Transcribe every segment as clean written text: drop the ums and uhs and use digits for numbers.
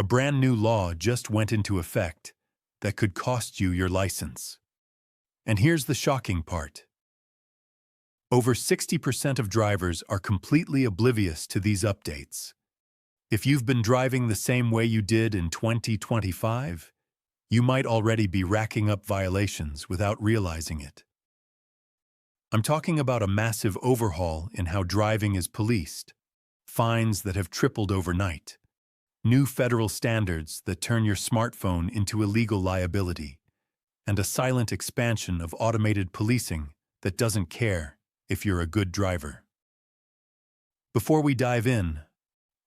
A brand new law just went into effect that could cost you your license. And here's the shocking part. Over 60% of drivers are completely oblivious to these updates. If you've been driving the same way you did in 2025, you might already be racking up violations without realizing it. I'm talking about a massive overhaul in how driving is policed, fines that have tripled overnight, new federal standards that turn your smartphone into illegal liability, and a silent expansion of automated policing that doesn't care if you're a good driver. Before we dive in,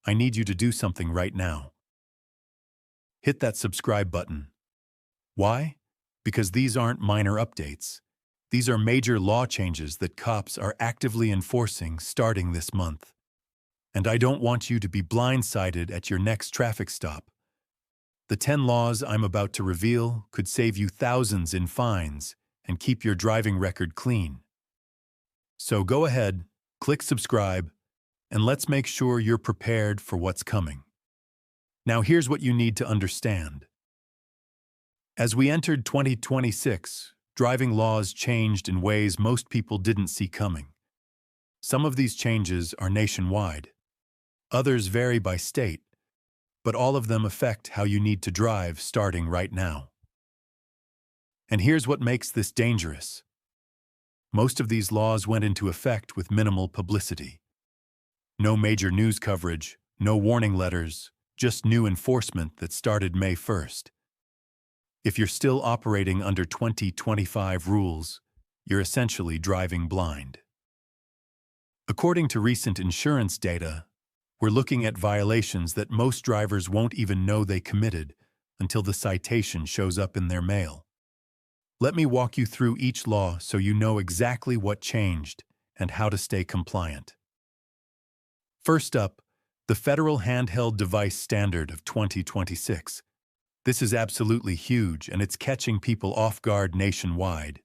I need you to do something right now. Hit that subscribe button. Why? Because these aren't minor updates. These are major law changes that cops are actively enforcing starting this month. And I don't want you to be blindsided at your next traffic stop. The 10 laws I'm about to reveal could save you thousands in fines and keep your driving record clean. So go ahead, click subscribe, and let's make sure you're prepared for what's coming. Now here's what you need to understand. As we entered 2026, driving laws changed in ways most people didn't see coming. Some of these changes are nationwide. Others vary by state, but all of them affect how you need to drive starting right now. And here's what makes this dangerous. Most of these laws went into effect with minimal publicity. No major news coverage, no warning letters, just new enforcement that started May 1st. If you're still operating under 2025 rules, you're essentially driving blind. According to recent insurance data, we're looking at violations that most drivers won't even know they committed until the citation shows up in their mail. Let me walk you through each law so you know exactly what changed and how to stay compliant. First up, the Federal Handheld Device Standard of 2026. This is absolutely huge, and it's catching people off guard nationwide.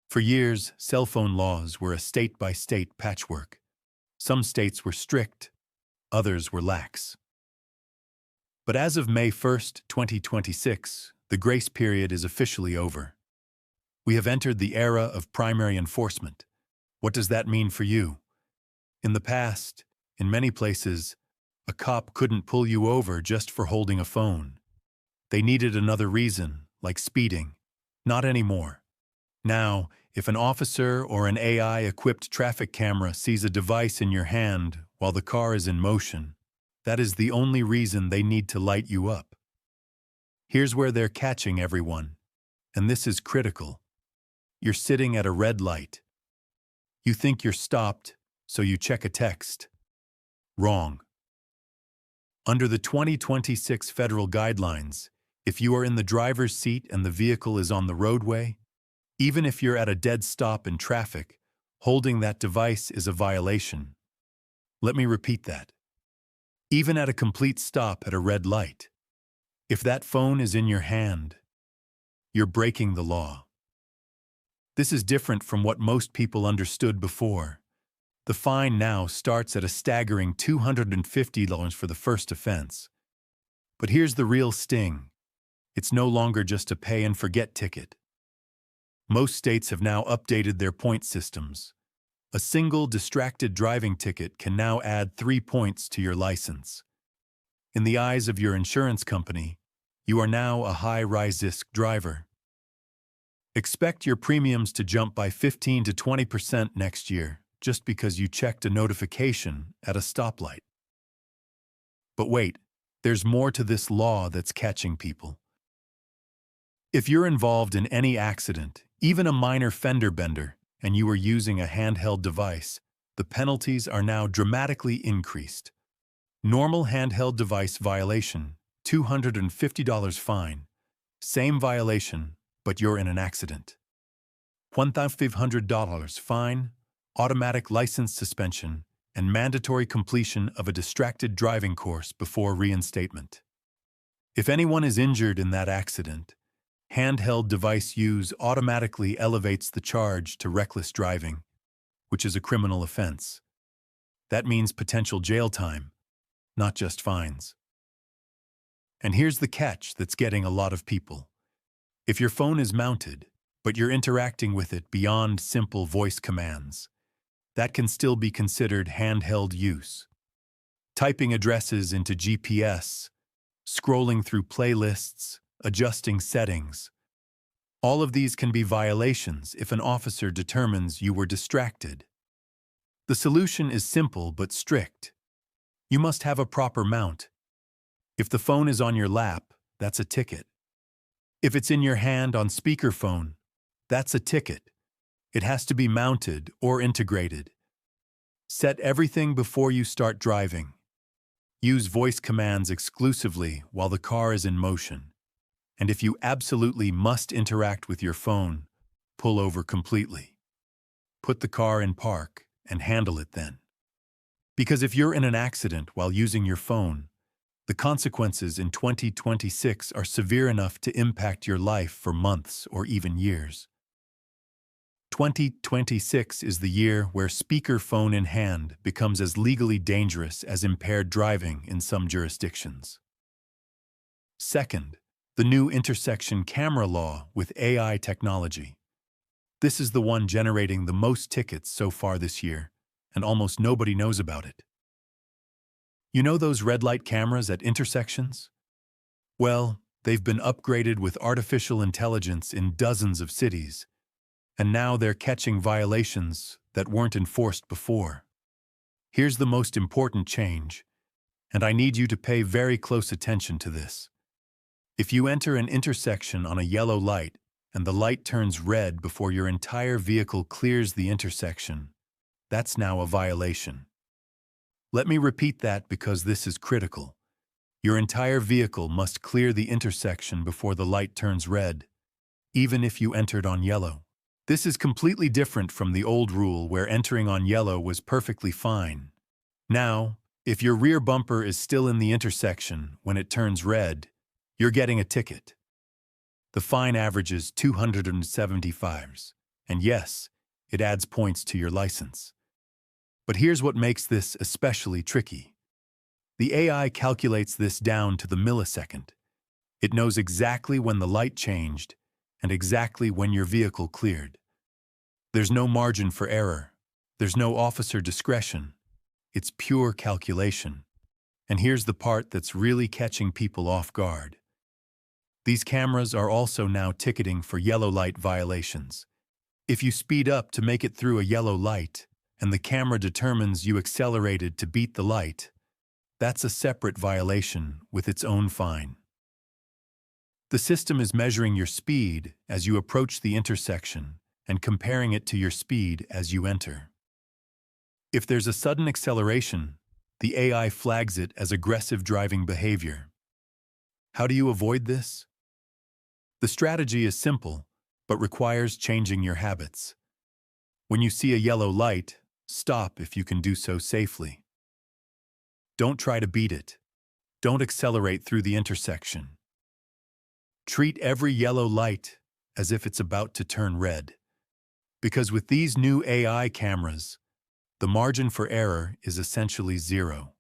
For years, cell phone laws were a state-by-state patchwork. Some states were strict, others were lax. But as of May 1st, 2026, the grace period is officially over. We have entered the era of primary enforcement. What does that mean for you? In the past, in many places, a cop couldn't pull you over just for holding a phone. They needed another reason, like speeding. Not anymore. Now, if an officer or an AI-equipped traffic camera sees a device in your hand while the car is in motion, that is the only reason they need to light you up. Here's where they're catching everyone, and this is critical. You're sitting at a red light. You think you're stopped, so you check a text. Wrong. Under the 2026 federal guidelines, if you are in the driver's seat and the vehicle is on the roadway, even if you're at a dead stop in traffic, holding that device is a violation. Let me repeat that. Even at a complete stop at a red light, if that phone is in your hand, you're breaking the law. This is different from what most people understood before. The fine now starts at a staggering $250 for the first offense. But here's the real sting. It's no longer just a pay-and-forget ticket. Most states have now updated their point systems. A single distracted driving ticket can now add 3 points to your license. In the eyes of your insurance company, you are now a high-risk driver. Expect your premiums to jump by 15 to 20% next year just because you checked a notification at a stoplight. But wait, there's more to this law that's catching people. If you're involved in any accident, even a minor fender bender, and you are using a handheld device, the penalties are now dramatically increased. Normal handheld device violation, $250 fine. Same violation, but you're in an accident. $1,500 fine, automatic license suspension, and mandatory completion of a distracted driving course before reinstatement. If anyone is injured in that accident, handheld device use automatically elevates the charge to reckless driving, which is a criminal offense. That means potential jail time, not just fines. And here's the catch that's getting a lot of people. If your phone is mounted, but you're interacting with it beyond simple voice commands, that can still be considered handheld use. Typing addresses into GPS, scrolling through playlists, adjusting settings. All of these can be violations if an officer determines you were distracted. The solution is simple but strict. You must have a proper mount. If the phone is on your lap, that's a ticket. If it's in your hand on speakerphone, that's a ticket. It has to be mounted or integrated. Set everything before you start driving. Use voice commands exclusively while the car is in motion. And if you absolutely must interact with your phone, pull over completely. Put the car in park and handle it then. Because if you're in an accident while using your phone, the consequences in 2026 are severe enough to impact your life for months or even years. 2026 is the year where speakerphone in hand becomes as legally dangerous as impaired driving in some jurisdictions. Second, the new intersection camera law with AI technology. This is the one generating the most tickets so far this year, and almost nobody knows about it. You know those red light cameras at intersections? Well, they've been upgraded with artificial intelligence in dozens of cities, and now they're catching violations that weren't enforced before. Here's the most important change, and I need you to pay very close attention to this. If you enter an intersection on a yellow light and the light turns red before your entire vehicle clears the intersection, that's now a violation. Let me repeat that because this is critical. Your entire vehicle must clear the intersection before the light turns red, even if you entered on yellow. This is completely different from the old rule where entering on yellow was perfectly fine. Now, if your rear bumper is still in the intersection when it turns red, you're getting a ticket. The fine averages 275s, and yes, it adds points to your license. But here's what makes this especially tricky. The AI calculates this down to the millisecond. It knows exactly when the light changed and exactly when your vehicle cleared. There's no margin for error. There's no officer discretion. It's pure calculation. And here's the part that's really catching people off guard. These cameras are also now ticketing for yellow light violations. If you speed up to make it through a yellow light, and the camera determines you accelerated to beat the light, that's a separate violation with its own fine. The system is measuring your speed as you approach the intersection and comparing it to your speed as you enter. If there's a sudden acceleration, the AI flags it as aggressive driving behavior. How do you avoid this? The strategy is simple, but requires changing your habits. When you see a yellow light, stop if you can do so safely. Don't try to beat it. Don't accelerate through the intersection. Treat every yellow light as if it's about to turn red. Because with these new AI cameras, the margin for error is essentially zero.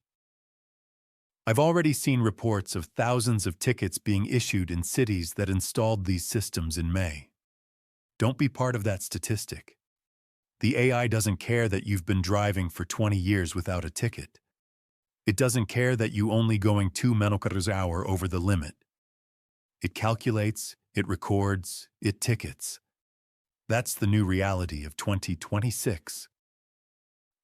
I've already seen reports of thousands of tickets being issued in cities that installed these systems in May. Don't be part of that statistic. The AI doesn't care that you've been driving for 20 years without a ticket. It doesn't care that you only going 2 km/h over the limit. It calculates, it records, it tickets. That's the new reality of 2026.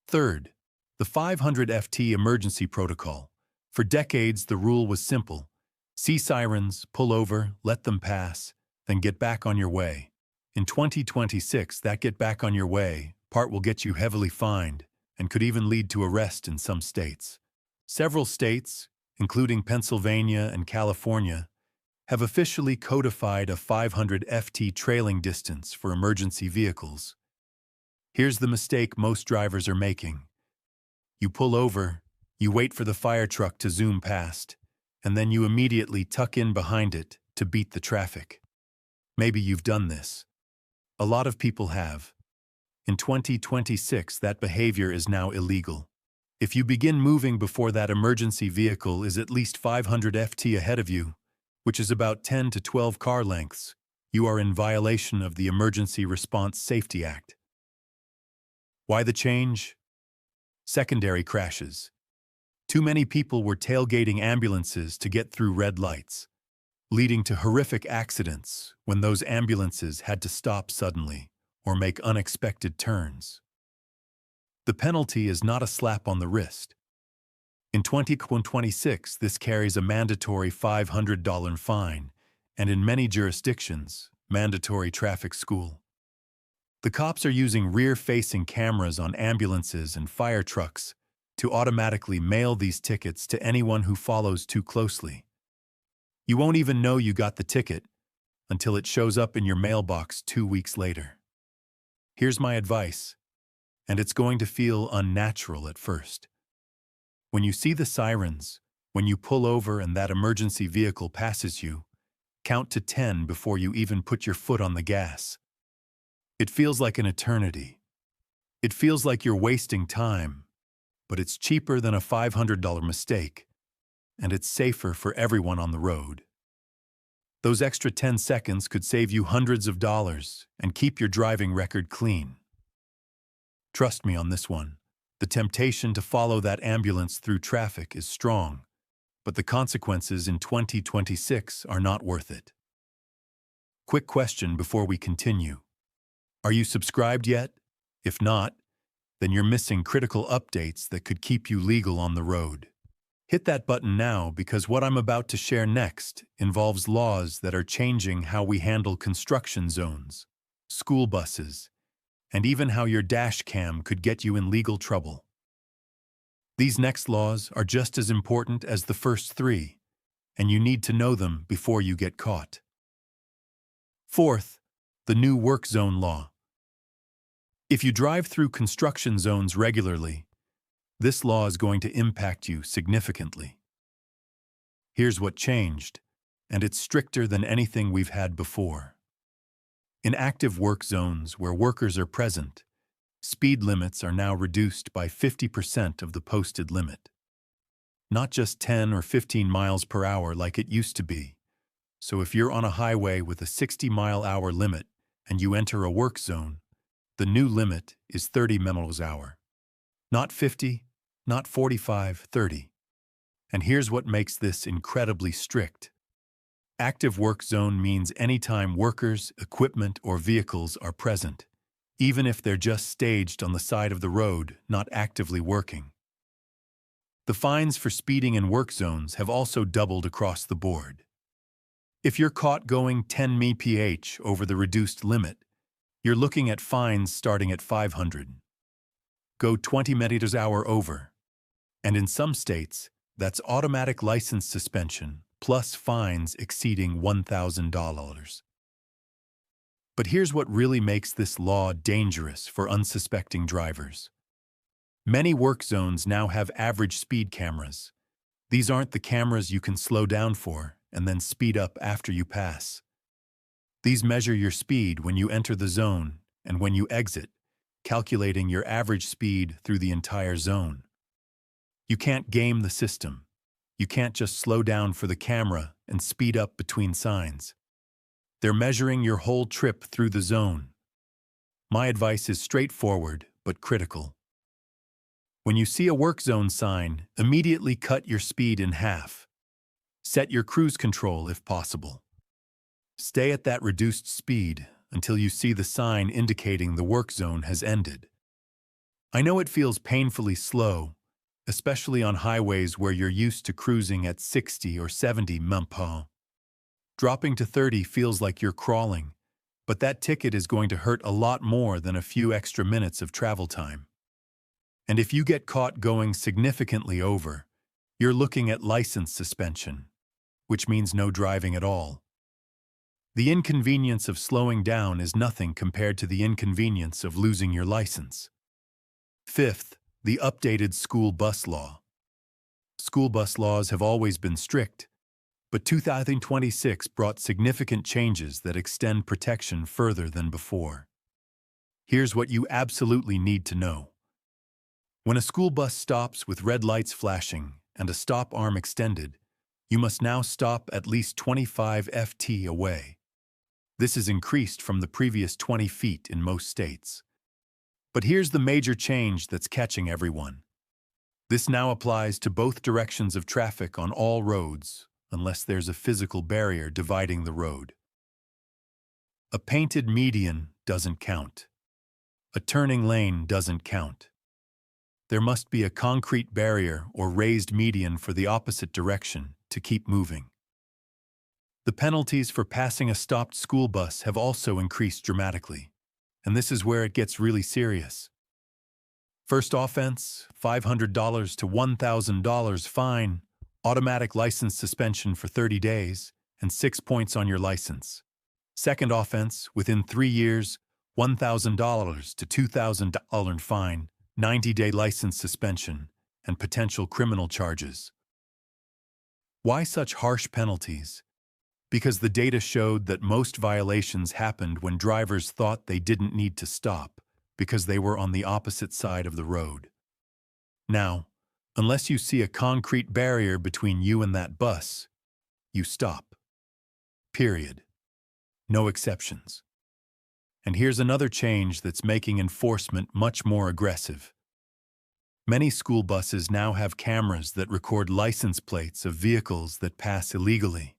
Third, the 500 FT emergency protocol. For decades, the rule was simple. See sirens, pull over, let them pass, then get back on your way. In 2026, that get back on your way part will get you heavily fined and could even lead to arrest in some states. Several states, including Pennsylvania and California, have officially codified a 500 FT trailing distance for emergency vehicles. Here's the mistake most drivers are making. You pull over, you wait for the fire truck to zoom past, and then you immediately tuck in behind it to beat the traffic. Maybe you've done this. A lot of people have. In 2026, that behavior is now illegal. If you begin moving before that emergency vehicle is at least 500 ft ahead of you, which is about 10 to 12 car lengths, you are in violation of the Emergency Response Safety Act. Why the change? Secondary crashes. Too many people were tailgating ambulances to get through red lights, leading to horrific accidents when those ambulances had to stop suddenly or make unexpected turns. The penalty is not a slap on the wrist. In 2026, this carries a mandatory $500 fine, and in many jurisdictions, mandatory traffic school. The cops are using rear-facing cameras on ambulances and fire trucks to automatically mail these tickets to anyone who follows too closely. You won't even know you got the ticket until it shows up in your mailbox 2 weeks later. Here's my advice, and it's going to feel unnatural at first. When you see the sirens, when you pull over and that emergency vehicle passes you, count to 10 before you even put your foot on the gas. It feels like an eternity. It feels like you're wasting time, but it's cheaper than a $500 mistake, and it's safer for everyone on the road. Those extra 10 seconds could save you hundreds of dollars and keep your driving record clean. Trust me on this one. The temptation to follow that ambulance through traffic is strong, but the consequences in 2026 are not worth it. Quick question before we continue. Are you subscribed yet? If not, then you're missing critical updates that could keep you legal on the road. Hit that button now because what I'm about to share next involves laws that are changing how we handle construction zones, school buses, and even how your dash cam could get you in legal trouble. These next laws are just as important as the first three, and you need to know them before you get caught. Fourth, the new work zone law. If you drive through construction zones regularly, this law is going to impact you significantly. Here's what changed, and it's stricter than anything we've had before. In active work zones where workers are present, speed limits are now reduced by 50% of the posted limit. Not just 10 or 15 miles per hour like it used to be. So if you're on a highway with a 60-mile-hour limit and you enter a work zone, the new limit is 30 miles per hour. Not 50, not 45, 30. And here's what makes this incredibly strict. Active work zone means anytime workers, equipment, or vehicles are present, even if they're just staged on the side of the road, not actively working. The fines for speeding in work zones have also doubled across the board. If you're caught going 10 mph over the reduced limit, you're looking at fines starting at 500. Go 20 meters per hour over. And in some states, that's automatic license suspension plus fines exceeding $1,000. But here's what really makes this law dangerous for unsuspecting drivers. Many work zones now have average speed cameras. These aren't the cameras you can slow down for and then speed up after you pass. These measure your speed when you enter the zone and when you exit, calculating your average speed through the entire zone. You can't game the system. You can't just slow down for the camera and speed up between signs. They're measuring your whole trip through the zone. My advice is straightforward but critical. When you see a work zone sign, immediately cut your speed in half. Set your cruise control if possible. Stay at that reduced speed until you see the sign indicating the work zone has ended. I know it feels painfully slow, especially on highways where you're used to cruising at 60 or 70 mph. Dropping to 30 feels like you're crawling, but that ticket is going to hurt a lot more than a few extra minutes of travel time. And if you get caught going significantly over, you're looking at license suspension, which means no driving at all. The inconvenience of slowing down is nothing compared to the inconvenience of losing your license. Fifth, the updated school bus law. School bus laws have always been strict, but 2026 brought significant changes that extend protection further than before. Here's what you absolutely need to know. When a school bus stops with red lights flashing and a stop arm extended, you must now stop at least 25 ft away. This is increased from the previous 20 feet in most states. But here's the major change that's catching everyone. This now applies to both directions of traffic on all roads, unless there's a physical barrier dividing the road. A painted median doesn't count. A turning lane doesn't count. There must be a concrete barrier or raised median for the opposite direction to keep moving. The penalties for passing a stopped school bus have also increased dramatically, and this is where it gets really serious. First offense, $500 to $1,000 fine, automatic license suspension for 30 days, and 6 points on your license. Second offense, within 3 years, $1,000 to $2,000 fine, 90-day license suspension, and potential criminal charges. Why such harsh penalties? Because the data showed that most violations happened when drivers thought they didn't need to stop because they were on the opposite side of the road. Now, unless you see a concrete barrier between you and that bus, you stop. Period. No exceptions. And here's another change that's making enforcement much more aggressive. Many school buses now have cameras that record license plates of vehicles that pass illegally.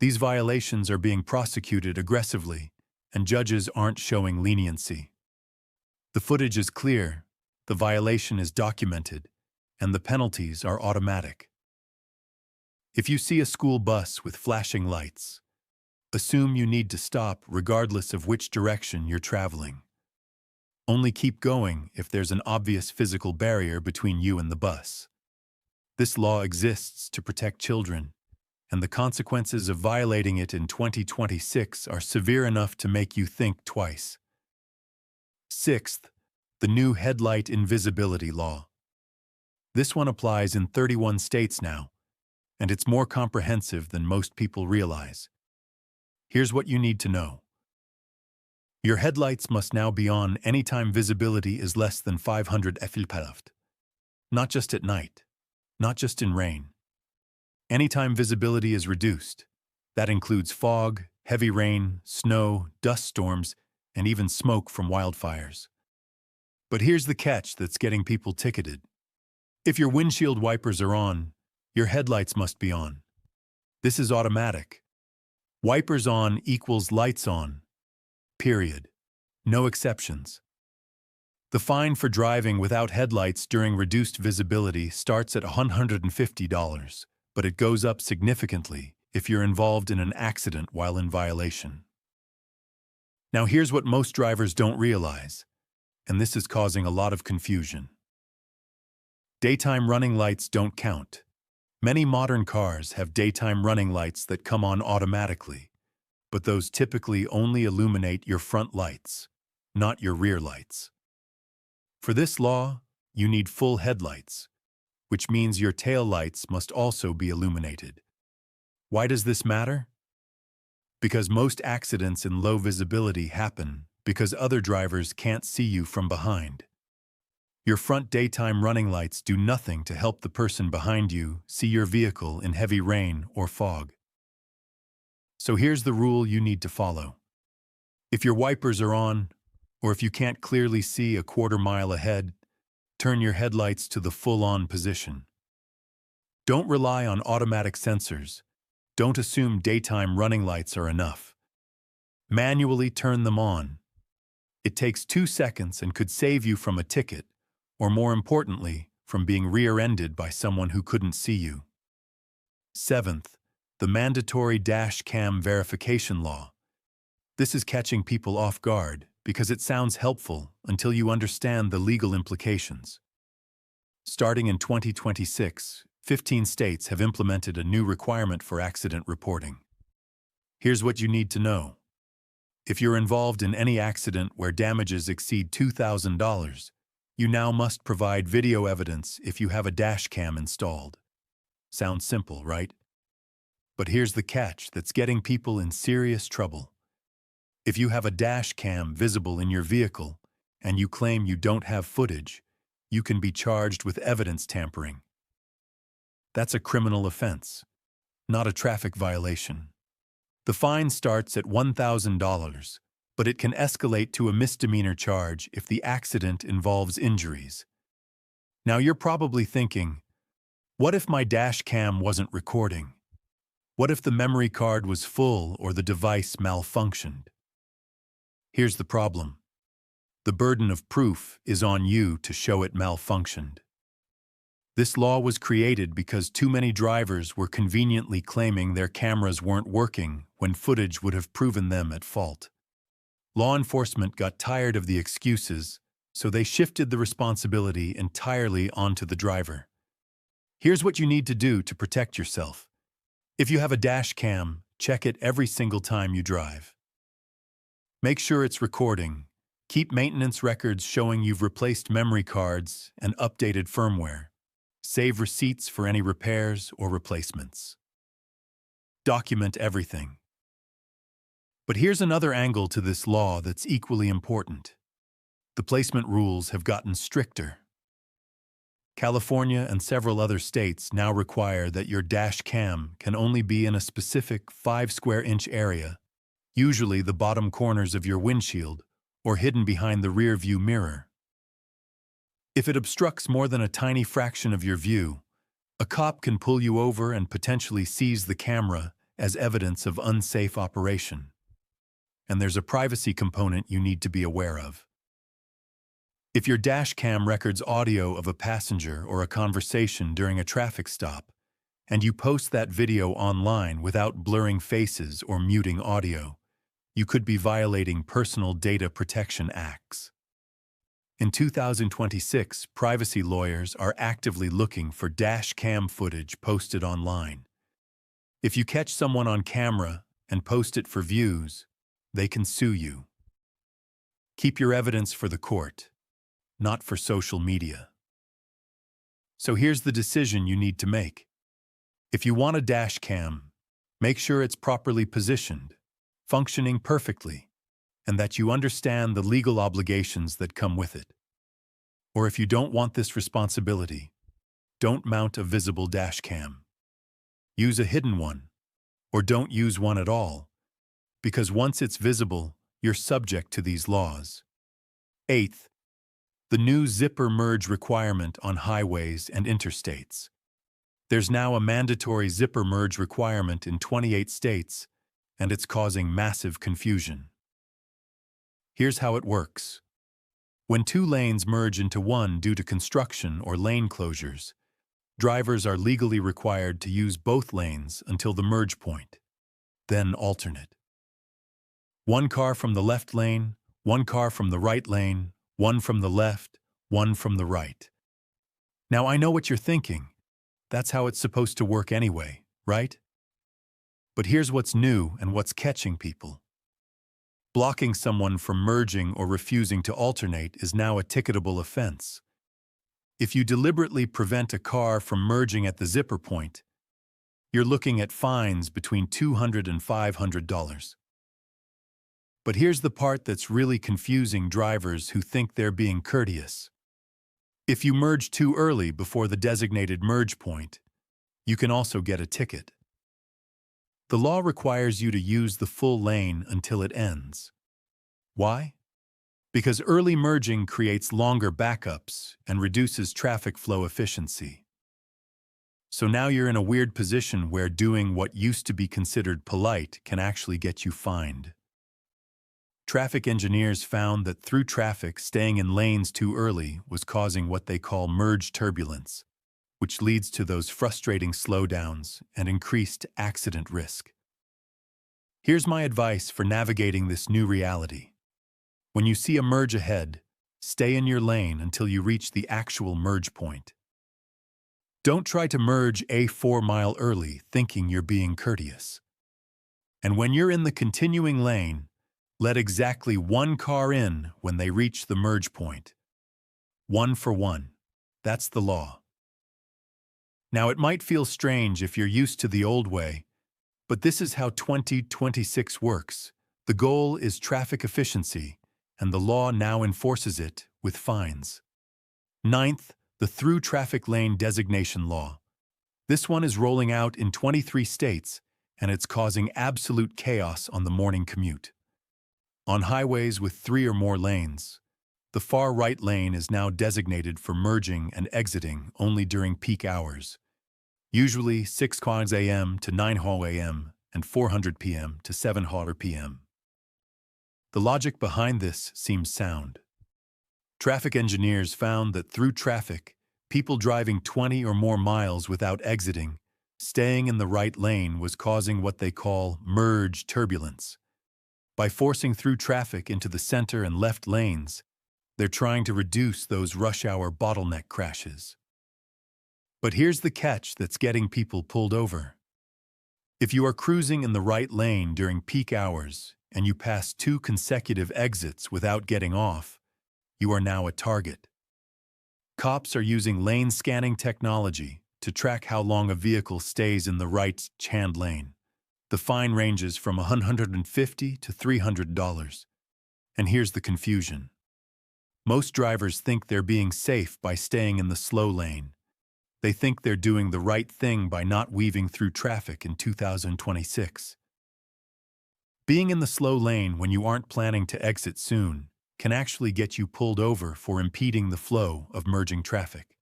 These violations are being prosecuted aggressively, and judges aren't showing leniency. The footage is clear, the violation is documented, and the penalties are automatic. If you see a school bus with flashing lights, assume you need to stop regardless of which direction you're traveling. Only keep going if there's an obvious physical barrier between you and the bus. This law exists to protect children, and the consequences of violating it in 2026 are severe enough to make you think twice. Sixth, the new Headlight Visibility Law. This one applies in 31 states now, and it's more comprehensive than most people realize. Here's what you need to know. Your headlights must now be on anytime visibility is less than 500 ft. Not just at night, not just in rain. Anytime visibility is reduced. That includes fog, heavy rain, snow, dust storms, and even smoke from wildfires. But here's the catch that's getting people ticketed. If your windshield wipers are on, your headlights must be on. This is automatic. Wipers on equals lights on. Period. No exceptions. The fine for driving without headlights during reduced visibility starts at $150, but it goes up significantly if you're involved in an accident while in violation. Now here's what most drivers don't realize, and this is causing a lot of confusion. Daytime running lights don't count. Many modern cars have daytime running lights that come on automatically, but those typically only illuminate your front lights, not your rear lights. For this law, you need full headlights, which means your tail lights must also be illuminated. Why does this matter? Because most accidents in low visibility happen because other drivers can't see you from behind. Your front daytime running lights do nothing to help the person behind you see your vehicle in heavy rain or fog. So here's the rule you need to follow. If your wipers are on, or if you can't clearly see a quarter mile ahead, turn your headlights to the full-on position. Don't rely on automatic sensors. Don't assume daytime running lights are enough. Manually turn them on. It takes 2 seconds and could save you from a ticket, or more importantly, from being rear-ended by someone who couldn't see you. Seventh, the mandatory dash cam verification law. This is catching people off guard because it sounds helpful until you understand the legal implications. Starting in 2026, 15 states have implemented a new requirement for accident reporting. Here's what you need to know. If you're involved in any accident where damages exceed $2,000, you now must provide video evidence if you have a dash cam installed. Sounds simple, right? But here's the catch that's getting people in serious trouble. If you have a dash cam visible in your vehicle and you claim you don't have footage, you can be charged with evidence tampering. That's a criminal offense, not a traffic violation. The fine starts at $1,000, but it can escalate to a misdemeanor charge if the accident involves injuries. Now you're probably thinking, what if my dash cam wasn't recording? What if the memory card was full or the device malfunctioned? Here's the problem. The burden of proof is on you to show it malfunctioned. This law was created because too many drivers were conveniently claiming their cameras weren't working when footage would have proven them at fault. Law enforcement got tired of the excuses, so they shifted the responsibility entirely onto the driver. Here's what you need to do to protect yourself. If you have a dash cam, check it every single time you drive. Make sure it's recording. Keep maintenance records showing you've replaced memory cards and updated firmware. Save receipts for any repairs or replacements. Document everything. But here's another angle to this law that's equally important. The placement rules have gotten stricter. California and several other states now require that your dash cam can only be in a specific 5 square inch area, usually the bottom corners of your windshield or hidden behind the rear view mirror. If it obstructs more than a tiny fraction of your view, a cop can pull you over and potentially seize the camera as evidence of unsafe operation. And there's a privacy component you need to be aware of. If your dash cam records audio of a passenger or a conversation during a traffic stop, and you post that video online without blurring faces or muting audio, you could be violating personal data protection acts. In 2026, privacy lawyers are actively looking for dash cam footage posted online. If you catch someone on camera and post it for views, they can sue you. Keep your evidence for the court, not for social media. So here's the decision you need to make. If you want a dash cam, make sure it's properly positioned, functioning perfectly, and that you understand the legal obligations that come with it. Or if you don't want this responsibility, don't mount a visible dash cam. Use a hidden one, or don't use one at all, because once it's visible, you're subject to these laws. Eighth, the new zipper merge requirement on highways and interstates. There's now a mandatory zipper merge requirement in 28 states, and it's causing massive confusion. Here's how it works. When 2 lanes merge into one due to construction or lane closures, drivers are legally required to use both lanes until the merge point, then alternate. One car from the left lane, one car from the right lane, one from the left, one from the right. Now I know what you're thinking. That's how it's supposed to work anyway, right? But here's what's new and what's catching people. Blocking someone from merging or refusing to alternate is now a ticketable offense. If you deliberately prevent a car from merging at the zipper point, you're looking at fines between $200 and $500. But here's the part that's really confusing drivers who think they're being courteous. If you merge too early before the designated merge point, you can also get a ticket. The law requires you to use the full lane until it ends. Why? Because early merging creates longer backups and reduces traffic flow efficiency. So now you're in a weird position where doing what used to be considered polite can actually get you fined. Traffic engineers found that through traffic, staying in lanes too early was causing what they call merge turbulence, which leads to those frustrating slowdowns and increased accident risk. Here's my advice for navigating this new reality. When you see a merge ahead, stay in your lane until you reach the actual merge point. Don't try to merge a 4 mile early thinking you're being courteous. And when you're in the continuing lane, let exactly 1 car in when they reach the merge point. 1 for 1. That's the law. Now, it might feel strange if you're used to the old way, but this is how 2026 works. The goal is traffic efficiency, and the law now enforces it with fines. Ninth, the Through Traffic Lane Designation Law. This one is rolling out in 23 states, and it's causing absolute chaos on the morning commute. On highways with 3 or more lanes, the far right lane is now designated for merging and exiting only during peak hours, usually 6 a.m. to 9 a.m. and 400 p.m. to 7 p.m. The logic behind this seems sound. Traffic engineers found that through traffic, people driving 20 or more miles without exiting, staying in the right lane was causing what they call merge turbulence. By forcing through traffic into the center and left lanes, they're trying to reduce those rush hour bottleneck crashes. But here's the catch that's getting people pulled over. If you are cruising in the right lane during peak hours and you pass 2 consecutive exits without getting off, you are now a target. Cops are using lane scanning technology to track how long a vehicle stays in the right-hand lane. The fine ranges from $150 to $300. And here's the confusion. Most drivers think they're being safe by staying in the slow lane. They think they're doing the right thing by not weaving through traffic in 2026. Being in the slow lane when you aren't planning to exit soon can actually get you pulled over for impeding the flow of merging traffic.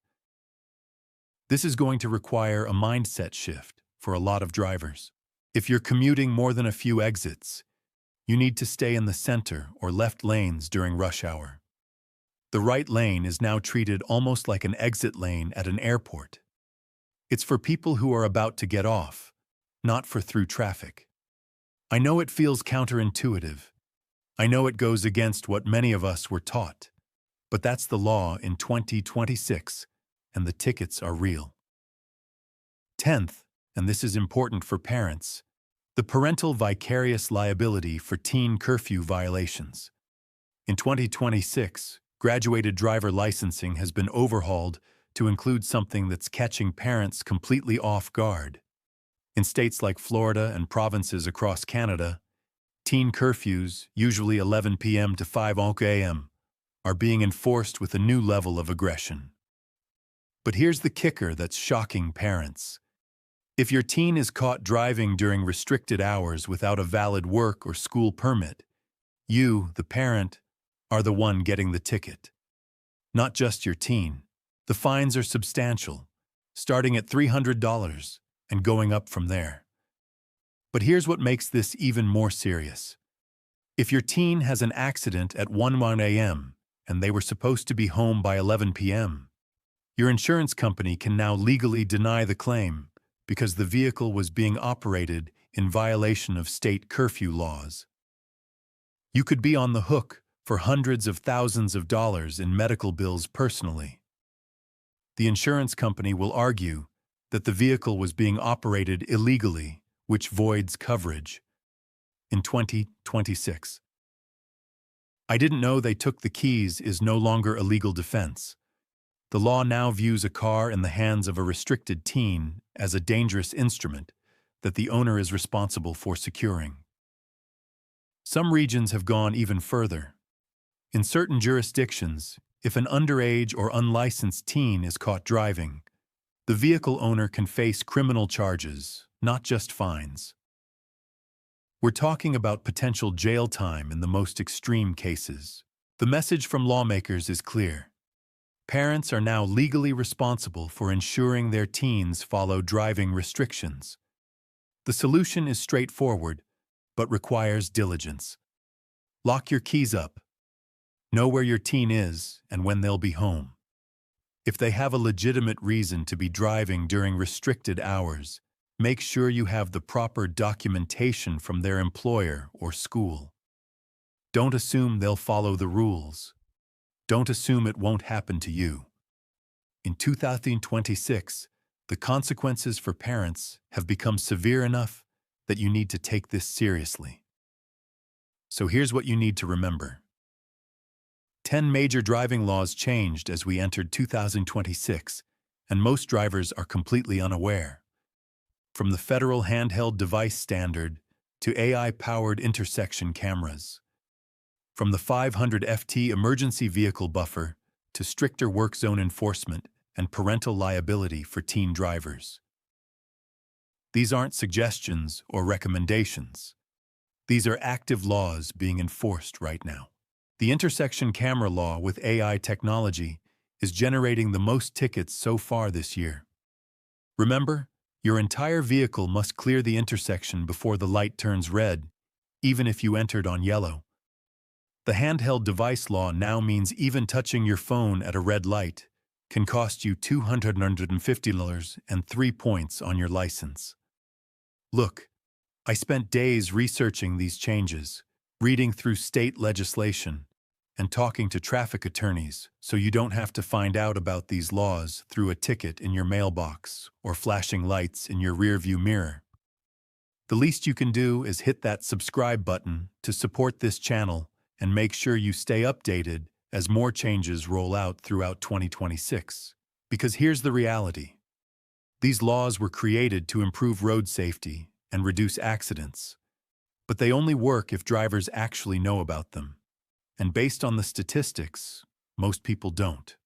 This is going to require a mindset shift for a lot of drivers. If you're commuting more than a few exits, you need to stay in the center or left lanes during rush hour. The right lane is now treated almost like an exit lane at an airport. It's for people who are about to get off, not for through traffic. I know it feels counterintuitive. I know it goes against what many of us were taught, but that's the law in 2026, and the tickets are real. 10th, and this is important for parents, the parental vicarious liability for teen curfew violations. In 2026, graduated driver licensing has been overhauled to include something that's catching parents completely off guard. In states like Florida and provinces across Canada, teen curfews, usually 11 p.m. to 5 a.m., are being enforced with a new level of aggression. But here's the kicker that's shocking parents. If your teen is caught driving during restricted hours without a valid work or school permit, you, the parent, are the one getting the ticket. Not just your teen. The fines are substantial, starting at $300 and going up from there. But here's what makes this even more serious. If your teen has an accident at 1 a.m. and they were supposed to be home by 11 p.m., your insurance company can now legally deny the claim because the vehicle was being operated in violation of state curfew laws. You could be on the hook for hundreds of thousands of dollars in medical bills personally. The insurance company will argue that the vehicle was being operated illegally, which voids coverage. In 2026. I didn't know they took the keys is no longer a legal defense. The law now views a car in the hands of a restricted teen as a dangerous instrument that the owner is responsible for securing. Some regions have gone even further. In certain jurisdictions, if an underage or unlicensed teen is caught driving, the vehicle owner can face criminal charges, not just fines. We're talking about potential jail time in the most extreme cases. The message from lawmakers is clear. Parents are now legally responsible for ensuring their teens follow driving restrictions. The solution is straightforward, but requires diligence. Lock your keys up. Know where your teen is and when they'll be home. If they have a legitimate reason to be driving during restricted hours, make sure you have the proper documentation from their employer or school. Don't assume they'll follow the rules. Don't assume it won't happen to you. In 2026, the consequences for parents have become severe enough that you need to take this seriously. So here's what you need to remember. 10 major driving laws changed as we entered 2026, and most drivers are completely unaware. From the federal handheld device standard to AI-powered intersection cameras. From the 500 FT emergency vehicle buffer to stricter work zone enforcement and parental liability for teen drivers. These aren't suggestions or recommendations. These are active laws being enforced right now. The intersection camera law with AI technology is generating the most tickets so far this year. Remember, your entire vehicle must clear the intersection before the light turns red, even if you entered on yellow. The handheld device law now means even touching your phone at a red light can cost you $250 and 3 points on your license. Look, I spent days researching these changes, reading through state legislation, and talking to traffic attorneys so you don't have to find out about these laws through a ticket in your mailbox or flashing lights in your rearview mirror. The least you can do is hit that subscribe button to support this channel and make sure you stay updated as more changes roll out throughout 2026. Because here's the reality. These laws were created to improve road safety and reduce accidents, but they only work if drivers actually know about them. And based on the statistics, most people don't.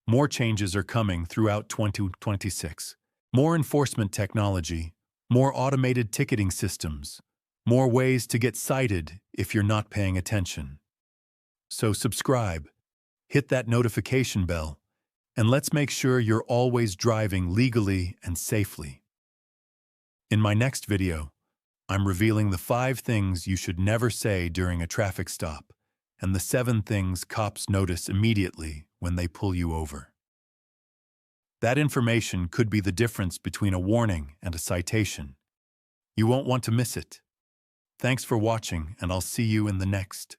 More changes are coming throughout 2026. More enforcement technology, more automated ticketing systems, more ways to get cited if you're not paying attention. So subscribe, hit that notification bell, and let's make sure you're always driving legally and safely. In my next video, I'm revealing the 5 things you should never say during a traffic stop, and the 7 things cops notice immediately when they pull you over. That information could be the difference between a warning and a citation. You won't want to miss it. Thanks for watching, and I'll see you in the next.